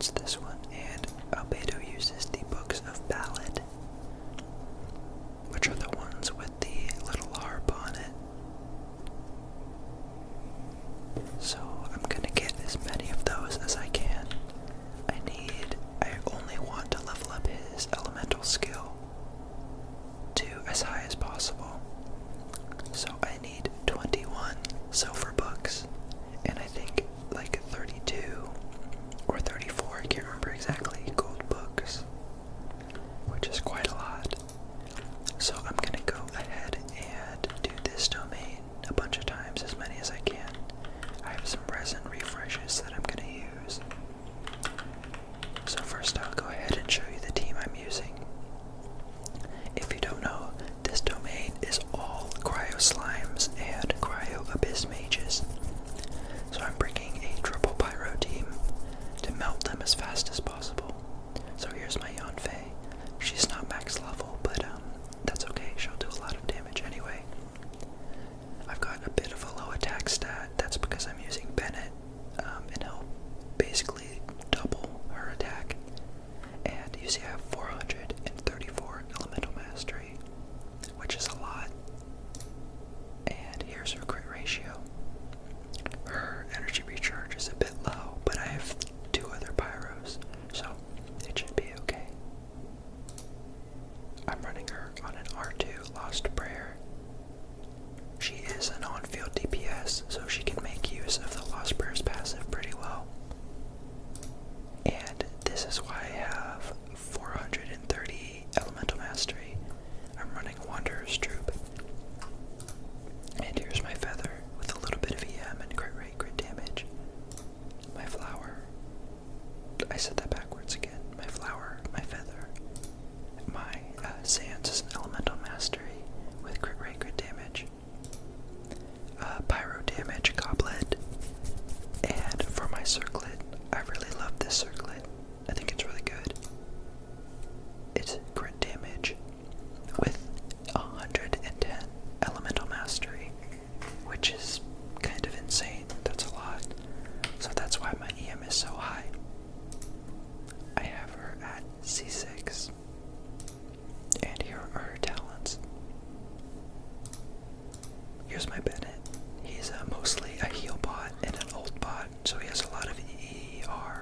it's this one, and Albedo uses the Books of Ballad, which are the ones with the little harp on it. So I'm gonna get as many of those as I can. I only want to level up his elemental skill to as high as possible. So I need 21 silver books, and I think like 32 or 34, I can't remember exactly, gold books, which is quite a lot. So I'm gonna go ahead and do this domain a bunch of times, as many as I can. I have some resin refreshes that I'm gonna use. So first I'll go ahead and show you the team I'm using. If you don't know, this domain is all cryo slimes and cryo abyss mages. So I'm bringing a triple pyro team to melt them as fast as possible. So here's my Yanfei. She's not max level, but that's okay, she'll do a lot of damage anyway. I've got a bit of a low attack stat, that's because I'm using Bennett, and he'll basically double her attack. And you see I have 434 elemental mastery, which is a lot. And here's her crit ratio. Her energy recharge is a bit low, but I have 2 other pyros, so it should be okay. I'm running her on an R2 Lost Prayer. She is an on-field DPS, so she can make use of the Lost Prayer's passive pretty well. And this is why I have 430 elemental mastery. I'm running Wanderer's Troop. And here's my feather with a little bit of EM and crit rate, crit damage. My flower. I said that backwards again. My flower, my feather. My Sands is an elemental mastery with crit rate, crit damage. Pyro damage, goblet. And for my circlet, I really love this circlet. I think it's really good. It's crit damage with 110 elemental mastery, which is kind of insane. That's a lot. So that's why my EM is so high. I have her at C6. And here are her talents. Here's my Bennett. He's mostly a heal bot and an ult bot, so he has a lot of ER.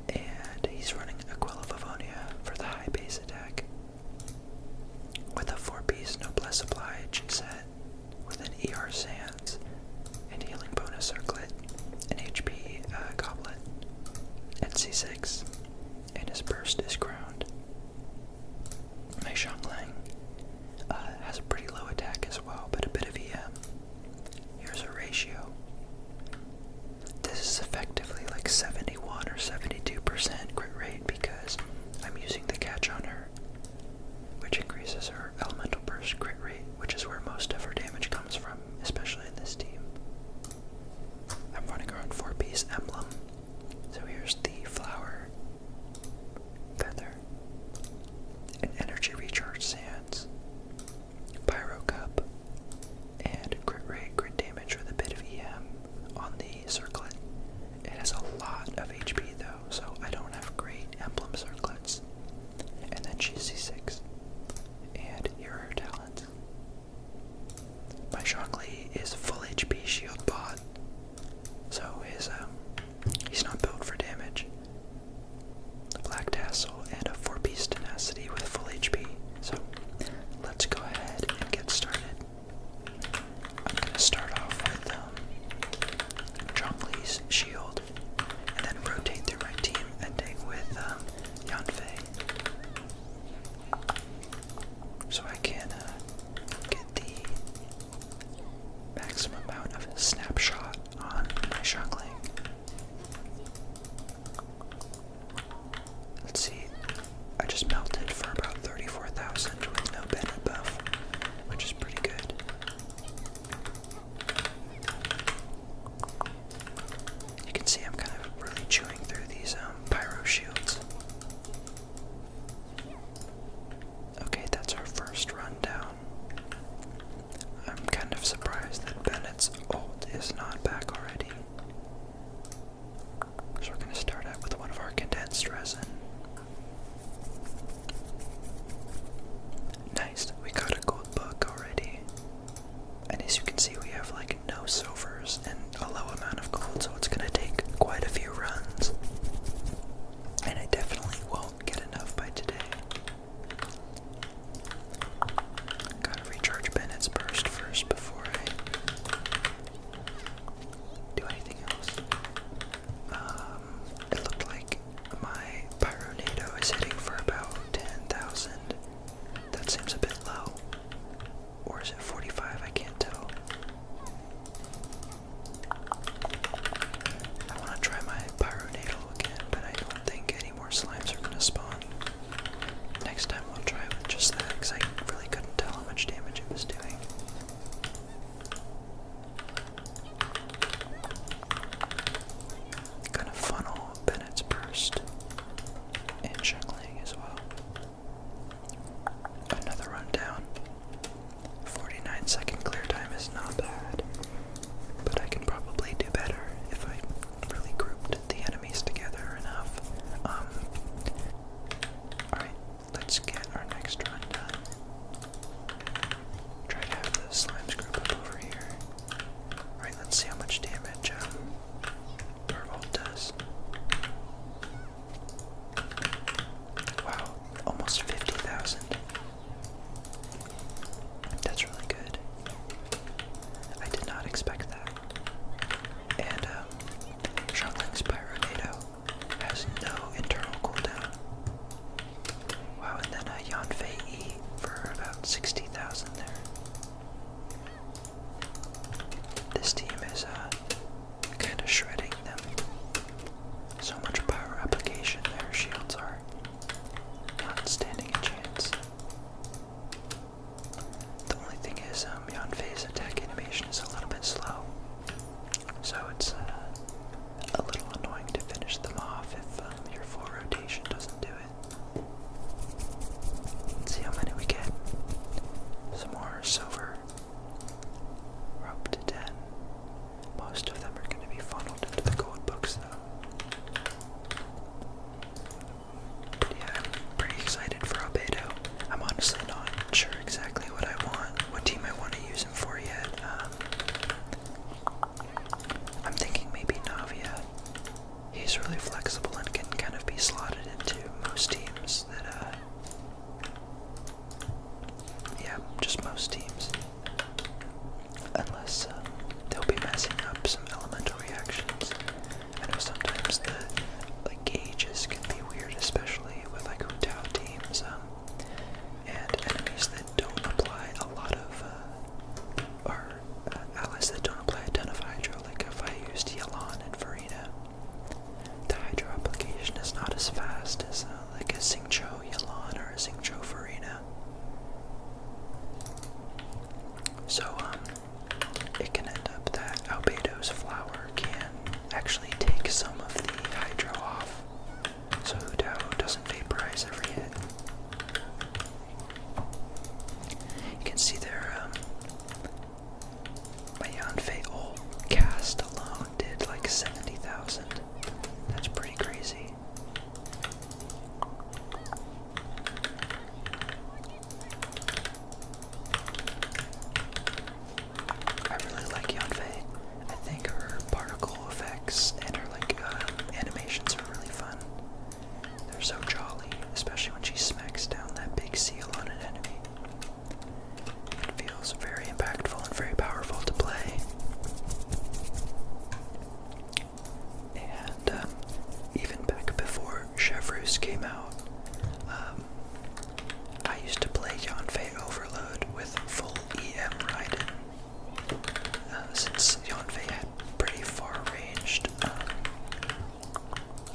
And he's running Aquila Favonia for the high base attack. With a 4-piece Noblesse Oblige set, with an ER Sands, and healing bonus circlet, an HP goblet, at C6, and his burst is crowned. My Xiangling has a pretty low attack as well, but a bit of EM. Here's a ratio. This is effectively like 71 or 72% crit rate because I'm using the catch on her, which increases her elemental burst crit rate, which is where most of her damage comes from, especially in this team. I'm running her on 4-piece emblem. So here's the flower, feather, an energy recharge Sands, pyro cup, and crit rate, crit damage with a bit of EM on the circlet. It has a lot of HP though, so I don't have great emblem circlets. And then she's C6. And here are her talents. My Zhongli is full HP shield bot, so he's not built for damage. A black tassel and a 4-piece tenacity with full HP. So let's go ahead and get started. I'm gonna start off with Zhongli's shield, and then rotate through as fast as like a Xingqiu Yalan or a Xingqiu Farina. So it can end up that Albedo's flower can actually take some of the hydro off, so Hu Dao doesn't vaporize every hit. You can see there, my Yanfei ult cast alone did like 70,000. That's pretty crazy. I really like Yanfei. I think her particle effects and her animations are really fun. They're so jolly, especially when she smacks down that big seal on an enemy. It feels very impactful and very powerful to play. And even back before Chevreuse came out, I used to play Yanfei Overload with full EM Raiden. Since Yanfei had pretty far-ranged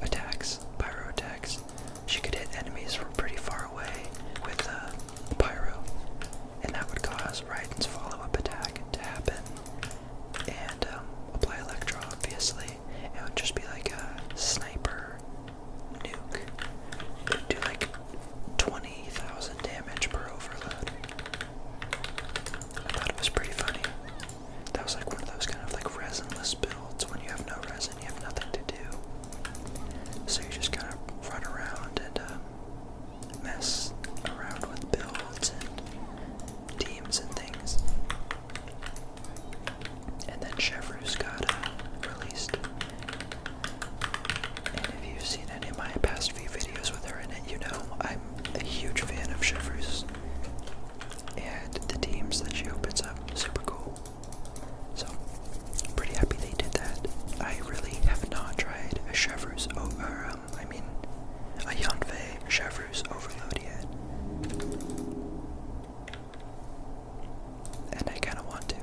attacks, pyro attacks, she could hit enemies from pretty far away with pyro, and that would cause Raiden's follow-up attack to happen, and apply Electro, obviously. It would just be like a sniper nuke. It would do like 20,000 damage per overload. I thought it was pretty funny. That was like one of those kind of like resinless builds. When you have no resin, you have nothing to do. So you just kind of run around and mess around with builds and teams and things. And then Chevreuse got released. And if you've seen any of my past few videos with her in it, you know I'm a huge fan of Chevreuse. And the teams that she opens up, super cool. So, pretty happy they did that. I really have not tried a Chevreuse, a Yanfei Chevreuse Overload yet. And I kind of want to.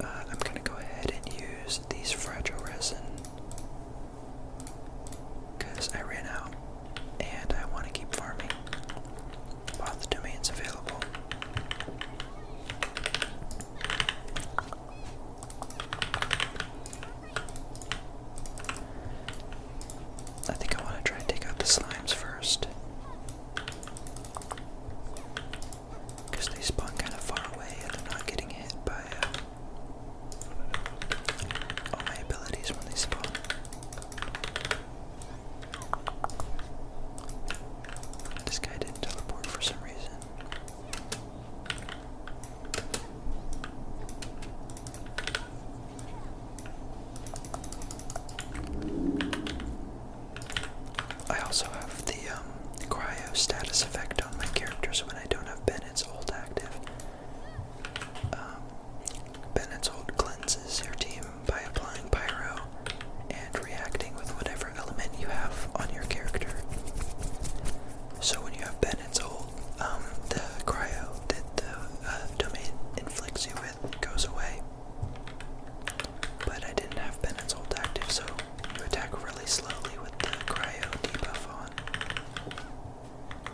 I'm going to go ahead and use these fragile resin because I ran out and I want to keep farming while the domain's available. I think I want to try and take out the slimes first, because they spawn kind of far away and I'm not getting hit by all my abilities when they spawn. This guy didn't teleport for some reason. I also have the cryo status effect on my characters when I don't have Bennett's ult active. Bennett's ult cleanses your team by applying pyro and reacting with whatever element you have on your character. So when you have Bennett's ult, the cryo that the domain inflicts you with goes away. But I didn't have Bennett's ult active, so you attack really slowly with the cryo debuff on.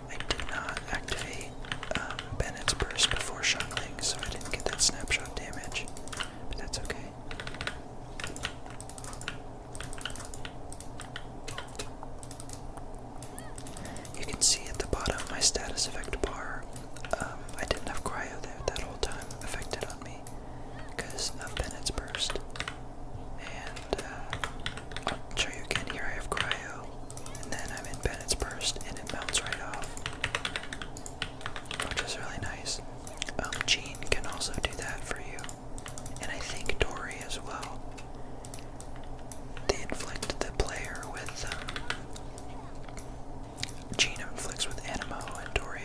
I did not activate Bennett's burst before shuttling, so I didn't get that snapshot damage, but that's okay. You can see at the bottom of my status effect bar, I didn't have cryo there that whole time affected on me because of Bennett's burst. And I'll show you again. Here I have cryo, and then I'm in Bennett's burst, and it melts right off, which is really nice. Jean can also do that for you, and I think Dory as well. They inflict the player with Jean inflicts with Animo, and Dory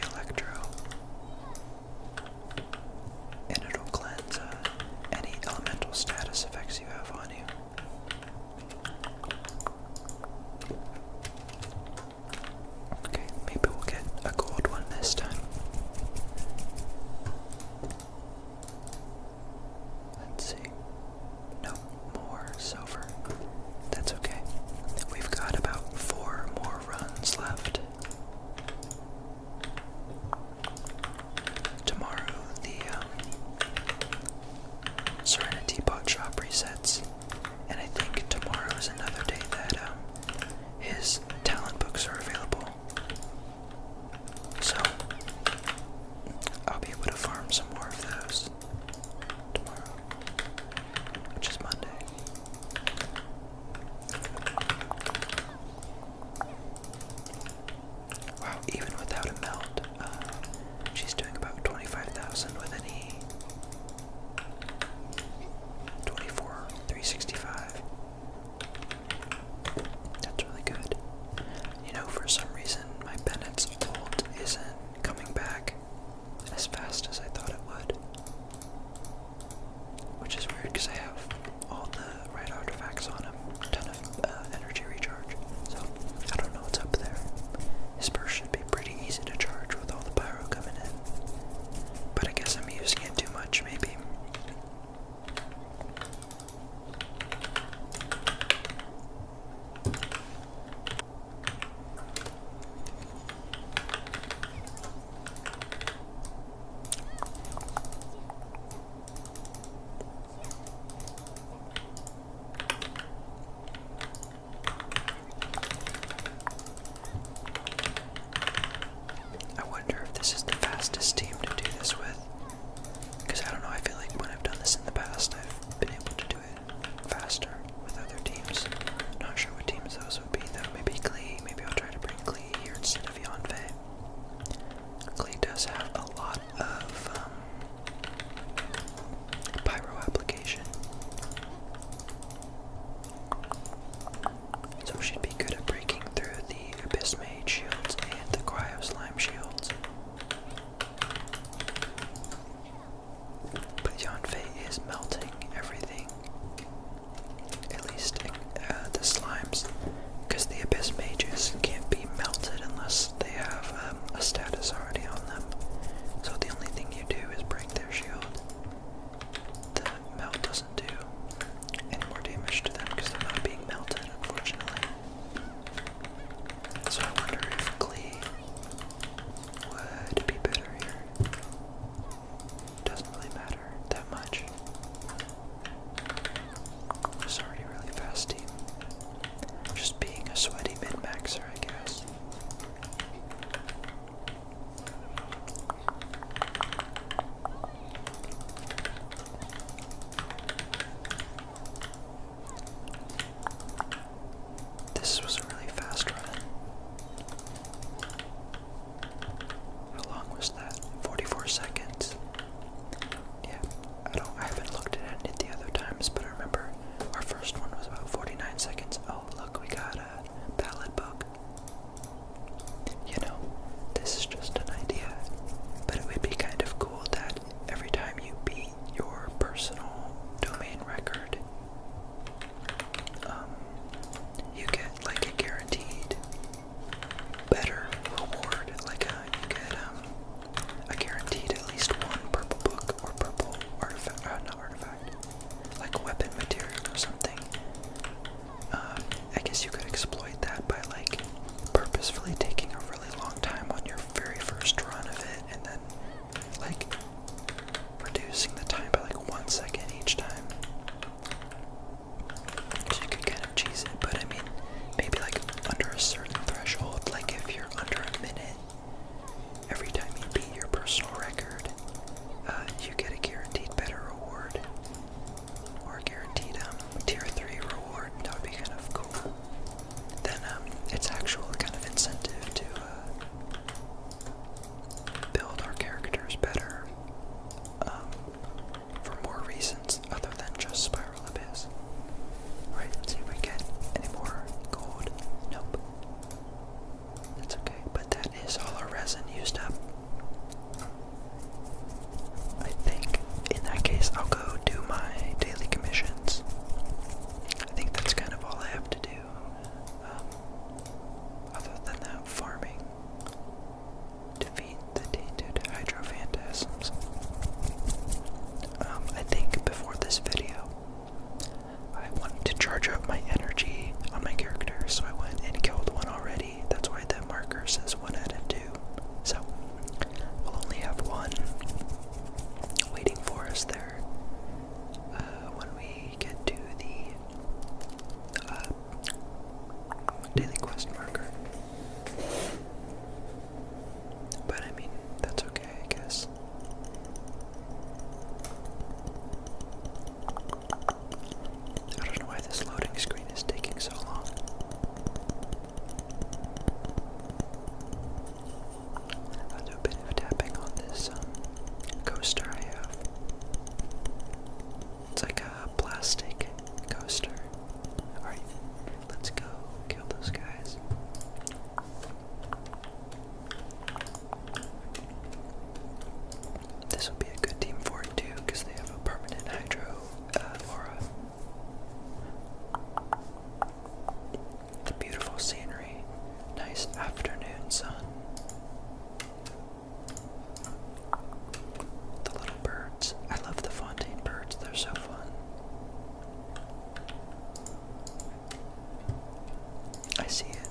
see it.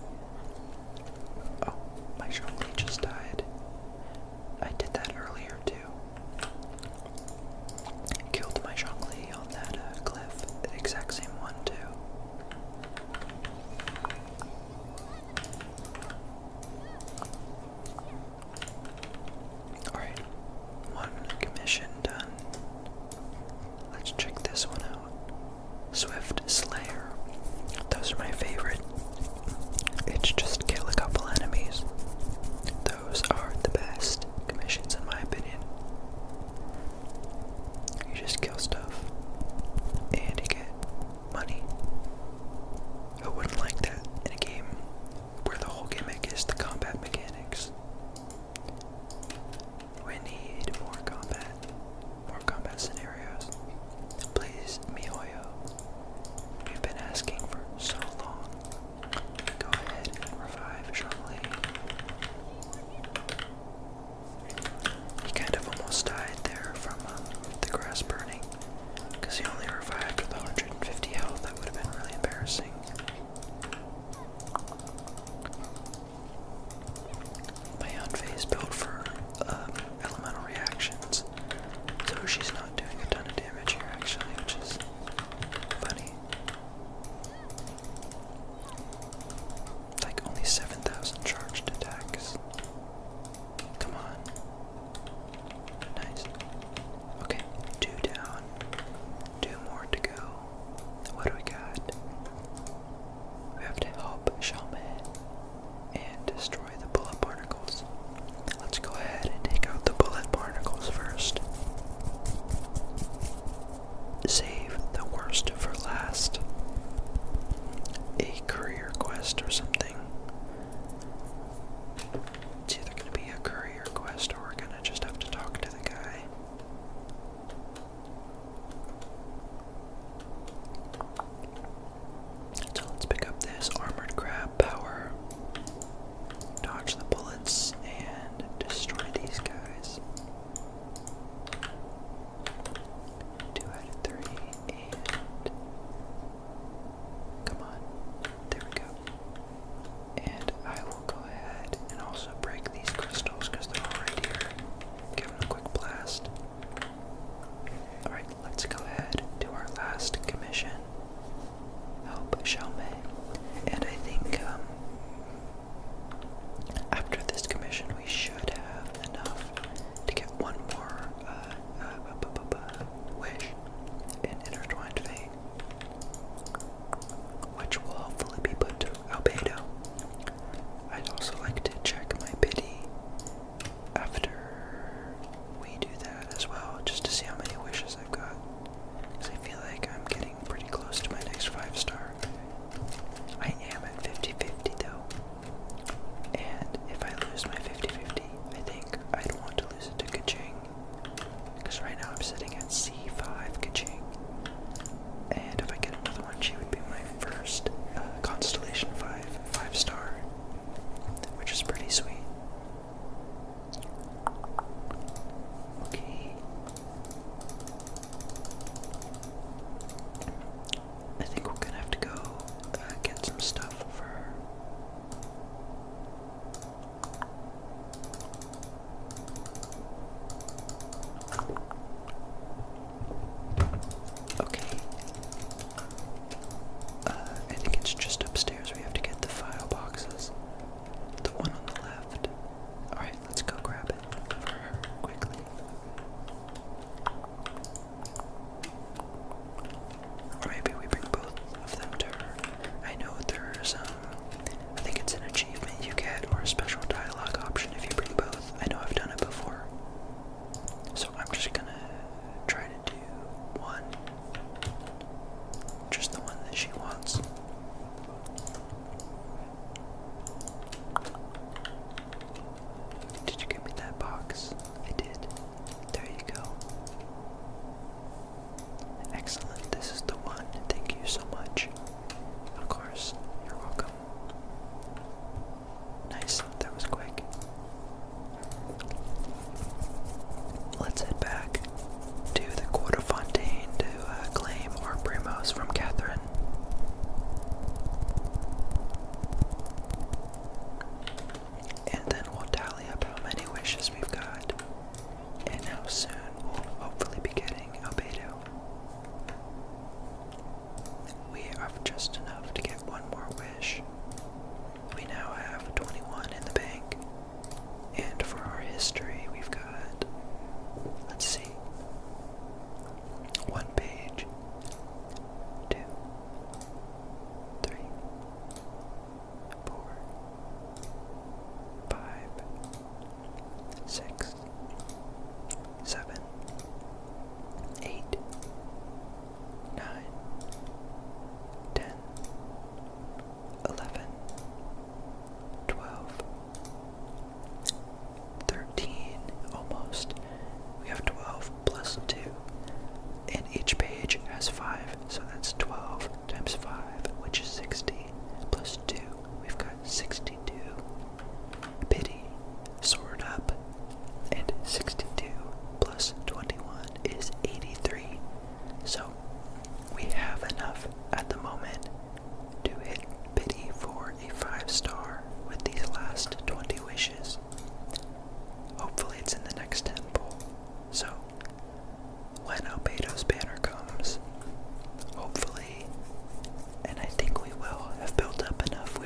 Oh, my Shongli just died. I did that earlier too. Killed my Shongli on that cliff. The exact same one too. Alright, one commission done. Let's check this one out. Swift Slayer. Those are my favorite.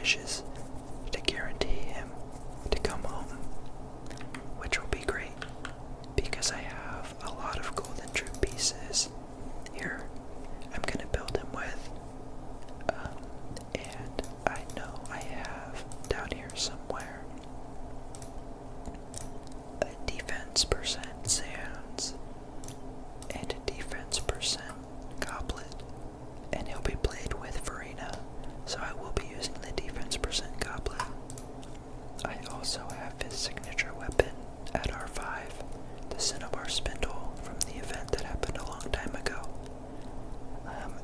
wishes to guarantee him to come home, which will be great because I have a lot of golden troop pieces here. I'm gonna build him with, and I know I have down here somewhere a defense percent sands and a defense percent goblet, and he'll be played with Farina, so I will be using the defense percent goblet. I also have his signature weapon at R5, the Cinnabar Spindle from the event that happened a long time ago.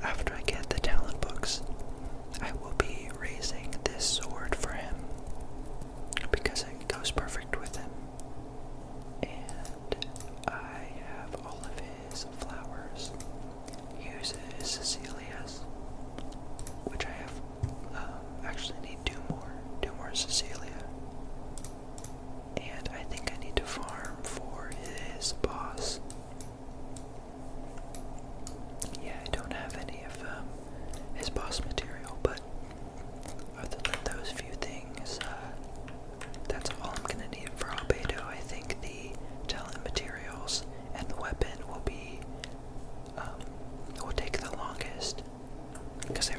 After I get the talent books, I will be raising this sword for him because it goes perfect with him. And I have all of his flowers. He uses Cecilia's, which I have, actually need two more Cecilia. And I think I need to farm for his boss. Yeah, I don't have any of his boss material, but other than those few things, that's all I'm gonna need for Albedo. I think the talent materials and the weapon will be, will take the longest, because they